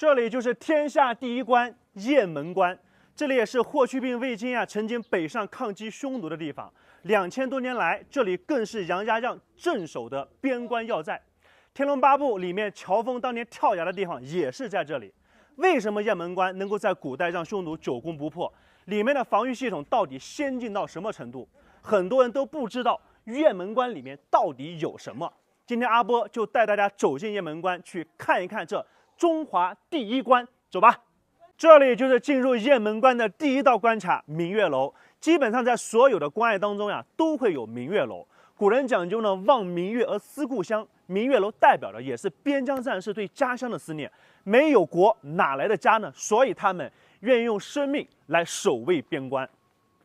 这里就是天下第一关雁门关，这里也是霍去病、魏晋曾经北上抗击匈奴的地方。2000多年来，这里更是杨家将镇守的边关要塞。《天龙八部》里面乔峰当年跳崖的地方也是在这里。为什么雁门关能够在古代让匈奴久攻不破？里面的防御系统到底先进到什么程度？很多人都不知道雁门关里面到底有什么。今天阿波就带大家走进雁门关，去看一看这中华第一关。走吧，这里就是进入雁门关的第一道关卡——明月楼。基本上在所有的关隘当中呀，都会有明月楼。古人讲究呢，望明月而思故乡。明月楼代表的也是边疆战士对家乡的思念。没有国，哪来的家呢？所以他们愿意用生命来守卫边关。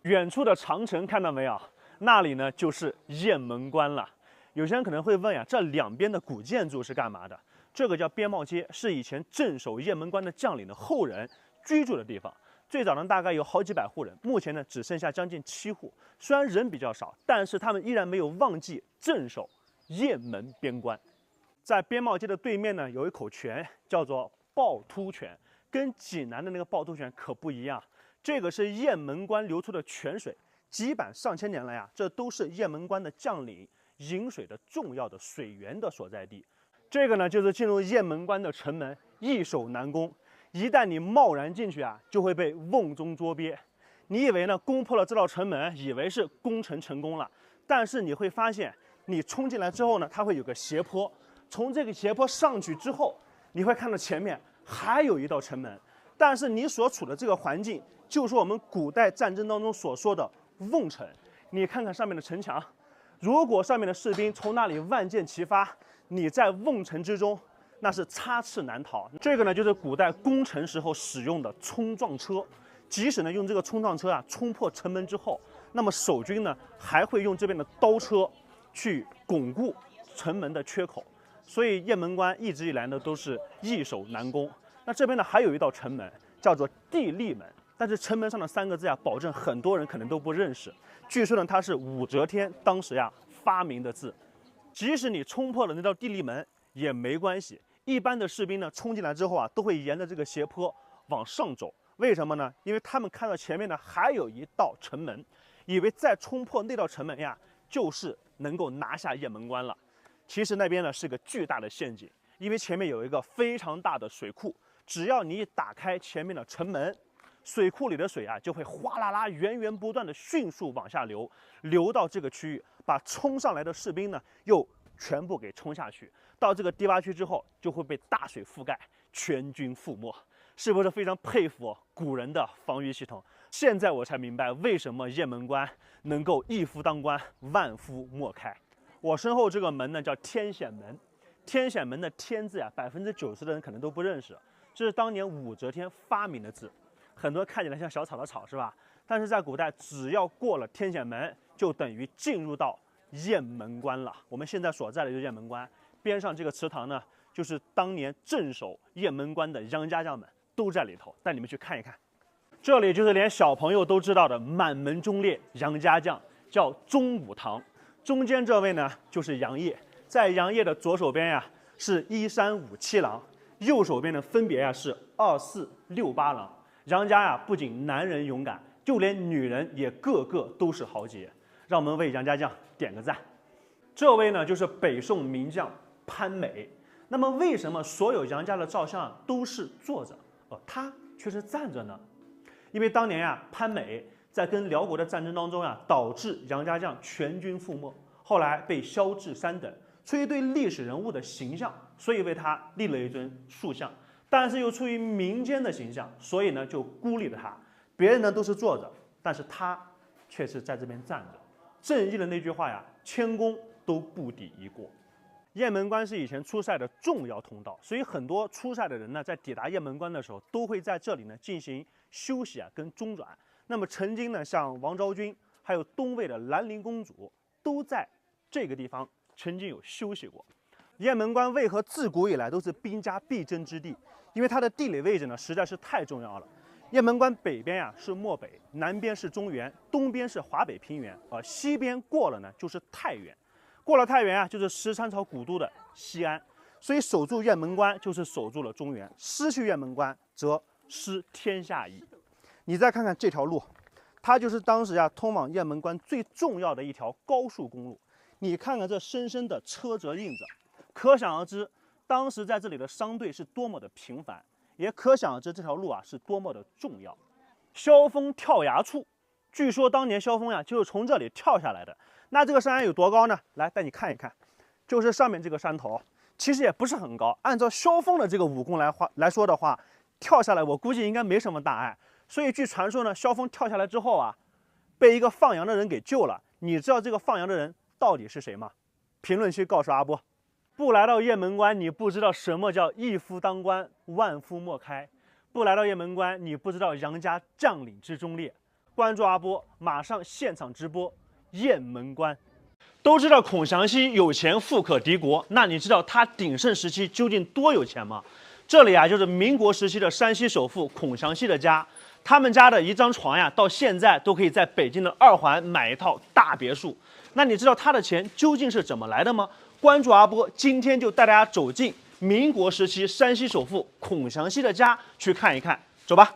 远处的长城看到没有？那里呢就是雁门关了。有些人可能会问呀，这两边的古建筑是干嘛的？这个叫边帽街，是以前镇守雁门关的将领的后人居住的地方。最早呢，大概有好几百户人，目前呢只剩下将近7户。虽然人比较少，但是他们依然没有忘记镇守雁门边关。在边帽街的对面呢，有一口泉，叫做趵突泉，跟济南的那个趵突泉可不一样。这个是雁门关流出的泉水，几百上千年来啊，这都是雁门关的将领饮水的重要的水源的所在地。这个呢，就是进入雁门关的城门，易守难攻。一旦你贸然进去啊，就会被瓮中捉鳖。你以为呢，攻破了这道城门，以为是攻城成功了，但是你会发现，你冲进来之后呢，它会有个斜坡，从这个斜坡上去之后，你会看到前面还有一道城门，但是你所处的这个环境，就是我们古代战争当中所说的瓮城。你看看上面的城墙，如果上面的士兵从那里万箭齐发，你在瓮城之中，那是插翅难逃。这个呢，就是古代攻城时候使用的冲撞车。即使呢用这个冲撞车啊冲破城门之后，那么守军呢还会用这边的刀车去巩固城门的缺口。所以雁门关一直以来呢都是易守难攻。那这边呢还有一道城门叫做地利门，但是城门上的3个字啊，保证很多人可能都不认识。据说呢它是武则天当时呀发明的字。即使你冲破了那道地利门也没关系，一般的士兵呢冲进来之后啊，都会沿着这个斜坡往上走。为什么呢？因为他们看到前面呢还有一道城门，以为再冲破那道城门呀，就是能够拿下雁门关了。其实那边呢是个巨大的陷阱，因为前面有一个非常大的水库，只要你一打开前面的城门，水库里的水啊就会哗啦啦源源不断的迅速往下流，流到这个区域，把冲上来的士兵呢又全部给冲下去。到这个低洼区之后，就会被大水覆盖，全军覆没。是不是非常佩服古人的防御系统？现在我才明白为什么雁门关能够一夫当关，万夫莫开。我身后这个门呢叫天显门，天显门的天字呀，90%的人可能都不认识，这是当年武则天发明的字，很多看起来像小草的草是吧？但是在古代，只要过了天显门，就等于进入到雁门关了。我们现在所在的就是雁门关，边上这个祠堂呢，就是当年镇守雁门关的杨家将们都在里头，带你们去看一看。这里就是连小朋友都知道的满门忠烈杨家将，叫忠武堂。中间这位呢就是杨业，在杨业的左手边呀是1357郎，右手边呢分别呀是2468郎。杨家呀不仅男人勇敢，就连女人也个个都是豪杰。让我们为杨家将点个赞。这位呢就是北宋名将潘美。那么为什么所有杨家的照相都是坐着，他却是站着呢？因为当年呀，潘美在跟辽国的战争当中呀，导致杨家将全军覆没，后来被萧志三等出于对历史人物的形象，所以为他立了一尊塑像，但是又出于民间的形象，所以呢就孤立了他。别人呢都是坐着，但是他却是在这边站着。正义的那句话呀，千功都不抵一过。雁门关是以前出塞的重要通道，所以很多出塞的人呢，在抵达雁门关的时候，都会在这里呢进行休息啊，跟中转。那么曾经呢，像王昭君，还有东魏的兰陵公主，都在这个地方曾经有休息过。雁门关为何自古以来都是兵家必争之地？因为它的地理位置呢，实在是太重要了。雁门关北边呀是漠北，南边是中原，东边是华北平原，西边过了呢就是太原。过了太原啊，就是13朝古都的西安，所以守住雁门关就是守住了中原，失去雁门关则失天下矣。你再看看这条路，它就是当时通往雁门关最重要的一条高速公路。你看看这深深的车辙印子，可想而知，当时在这里的商队是多么的频繁，也可想而知这条路是多么的重要。萧峰跳崖处，据说当年萧峰就是从这里跳下来的。那这个山有多高呢？来带你看一看，就是上面这个山头，其实也不是很高。按照萧峰的这个武功来说的话，跳下来我估计应该没什么大碍。所以据传说呢，萧峰跳下来之后被一个放羊的人给救了。你知道这个放羊的人到底是谁吗？评论区告诉阿波。不来到雁门关，你不知道什么叫一夫当关，万夫莫开。不来到雁门关，你不知道杨家将领之忠烈。关注阿波，马上现场直播雁门关。都知道孔祥熙有钱富可敌国，那你知道他鼎盛时期究竟多有钱吗？这里就是民国时期的山西首富孔祥熙的家，他们家的一张床到现在都可以在北京的2环买一套大别墅。那你知道他的钱究竟是怎么来的吗？关注阿波，今天就带大家走进民国时期山西首富孔祥熙的家去看一看，走吧。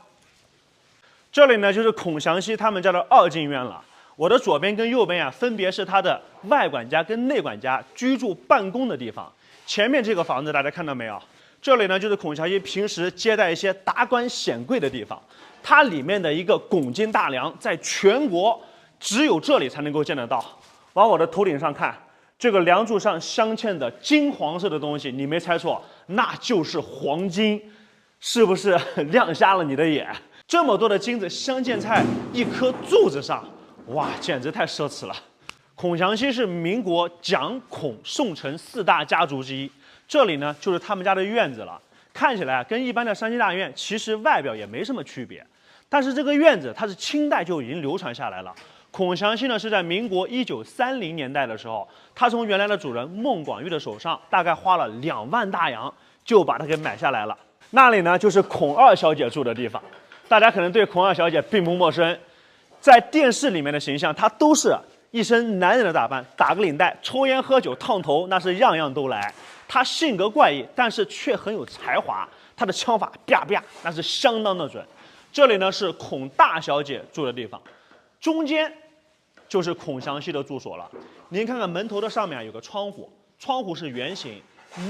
这里呢就是孔祥熙他们家的2进院了。我的左边跟右边分别是他的外管家跟内管家居住办公的地方。前面这个房子大家看到没有？这里呢就是孔祥熙平时接待一些达官显贵的地方。它里面的一个拱金大梁，在全国只有这里才能够见得到。往我的头顶上看，这个梁柱上镶嵌的金黄色的东西，你没猜错，那就是黄金，是不是亮瞎了你的眼？这么多的金子镶嵌在一颗柱子上，哇，简直太奢侈了。孔祥熙是民国蒋孔宋陈4大家族之一，这里呢就是他们家的院子了。看起来跟一般的山西大院其实外表也没什么区别，但是这个院子它是清代就已经流传下来了。孔祥熙呢是在民国1930年代的时候，他从原来的主人孟广玉的手上大概花了2万大洋就把它给买下来了。那里呢就是孔2小姐住的地方，大家可能对孔2小姐并不陌生，在电视里面的形象她都是一身男人的打扮，打个领带，抽烟喝酒烫头，那是样样都来。她性格怪异，但是却很有才华，她的枪法啪啪那是相当的准。这里呢是孔大小姐住的地方，中间就是孔祥熙的住所了。您看看门头的上面有个窗户，窗户是圆形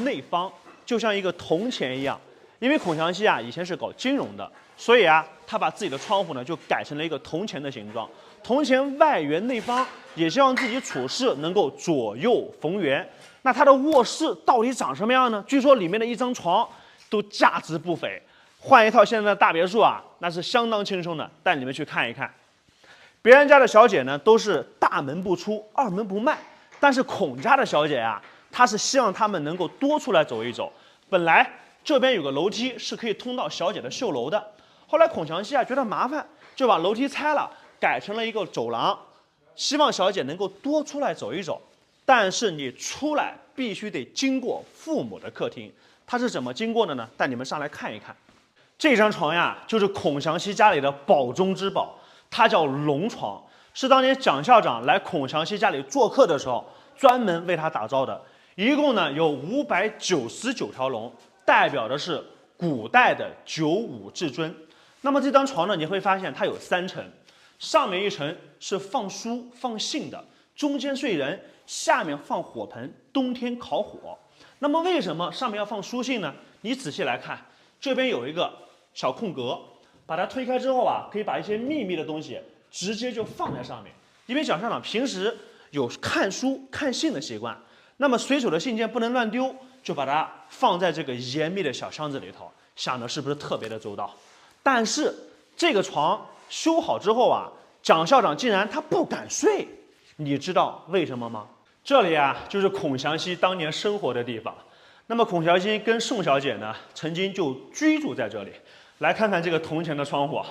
内方，就像一个铜钱一样。因为孔祥熙以前是搞金融的，所以他把自己的窗户呢就改成了一个铜钱的形状，铜钱外圆内方，也希望自己处事能够左右逢源。那他的卧室到底长什么样呢？据说里面的一张床都价值不菲，换一套现在的大别墅那是相当轻松的。带你们去看一看，别人家的小姐呢都是大门不出二门不迈，但是孔家的小姐她是希望他们能够多出来走一走。本来这边有个楼梯是可以通到小姐的绣楼的，后来孔祥熙觉得麻烦，就把楼梯拆了，改成了一个走廊，希望小姐能够多出来走一走。但是你出来必须得经过父母的客厅，它是怎么经过的呢？带你们上来看一看。这张床就是孔祥熙家里的宝中之宝，它叫龙床，是当年蒋校长来孔祥熙家里做客的时候专门为他打造的。一共呢有599条龙，代表的是古代的95至尊。那么这张床呢，你会发现它有3层，上面一层是放书放信的，中间睡人，下面放火盆，冬天烤火。那么为什么上面要放书信呢？你仔细来看，这边有一个小空格，把它推开之后可以把一些秘密的东西直接就放在上面。因为蒋校长平时有看书看信的习惯，那么随手的信件不能乱丢，就把它放在这个严密的小箱子里头，想的是不是特别的周到？但是这个床修好之后蒋校长竟然他不敢睡，你知道为什么吗？这里就是孔祥熙当年生活的地方。那么孔祥熙跟宋小姐呢，曾经就居住在这里。来看看这个铜钱的窗户，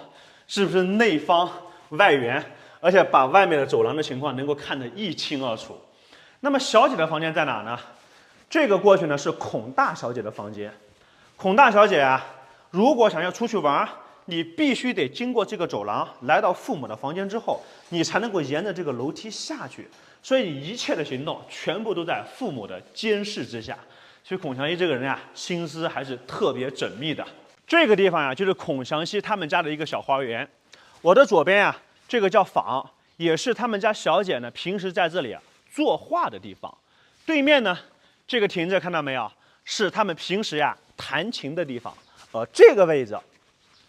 是不是内方外圆，而且把外面的走廊的情况能够看得一清二楚。那么小姐的房间在哪呢？这个过去呢是孔大小姐的房间。孔大小姐如果想要出去玩，你必须得经过这个走廊，来到父母的房间之后，你才能够沿着这个楼梯下去。所以一切的行动全部都在父母的监视之下。所以孔祥熙这个人啊，心思还是特别缜密的。这个地方呀，就是孔祥熙他们家的一个小花园。我的左边啊，这个叫坊，也是他们家小姐呢平时在这里作画的地方。对面呢，这个亭子看到没有，是他们平时呀弹琴的地方。这个位置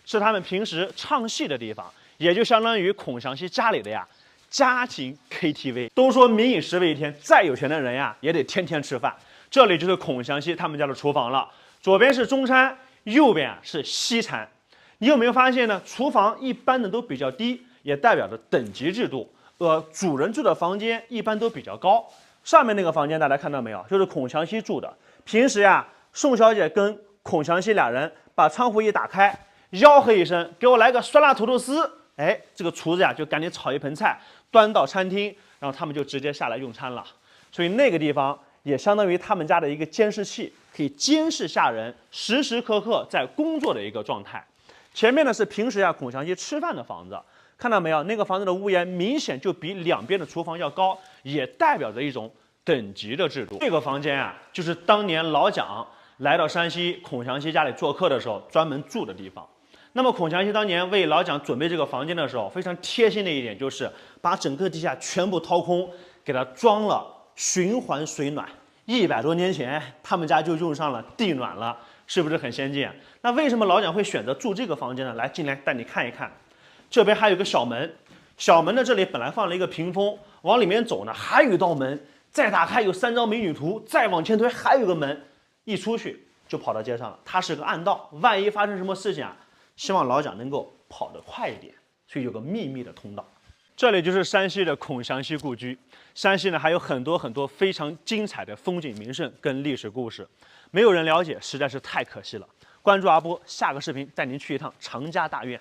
是他们平时唱戏的地方，也就相当于孔祥熙家里的家庭 KTV。都说民以食为天，再有钱的人呀，也得天天吃饭。这里就是孔祥熙他们家的厨房了，左边是中餐，右边是西餐。你有没有发现呢？厨房一般的都比较低，也代表着等级制度。主人住的房间一般都比较高。上面那个房间大家看到没有？就是孔祥熙住的。平时呀，宋小姐跟孔祥熙俩人把窗户一打开，吆喝一声，给我来个酸辣土豆丝。哎，这个厨子呀就赶紧炒一盆菜，端到餐厅，然后他们就直接下来用餐了。所以那个地方也相当于他们家的一个监视器，可以监视下人时时刻刻在工作的一个状态。前面呢是平时孔祥熙吃饭的房子，看到没有？那个房子的屋檐明显就比两边的厨房要高，也代表着一种等级的制度。这个房间就是当年老蒋来到山西孔祥熙家里做客的时候专门住的地方。那么孔祥熙当年为老蒋准备这个房间的时候，非常贴心的一点就是把整个地下全部掏空，给它装了循环水暖。100多年前，他们家就用上了地暖了，是不是很先进？那为什么老蒋会选择住这个房间呢？来，进来带你看一看。这边还有个小门，小门的这里本来放了一个屏风，往里面走呢还有一道门，再打开有3张美女图，再往前推还有个门，一出去就跑到街上了。它是个暗道，万一发生什么事情希望老蒋能够跑得快一点，所以有个秘密的通道。这里就是山西的孔祥熙故居。山西呢还有很多非常精彩的风景名胜跟历史故事，没有人了解，实在是太可惜了。关注阿波，下个视频带您去一趟常家大院。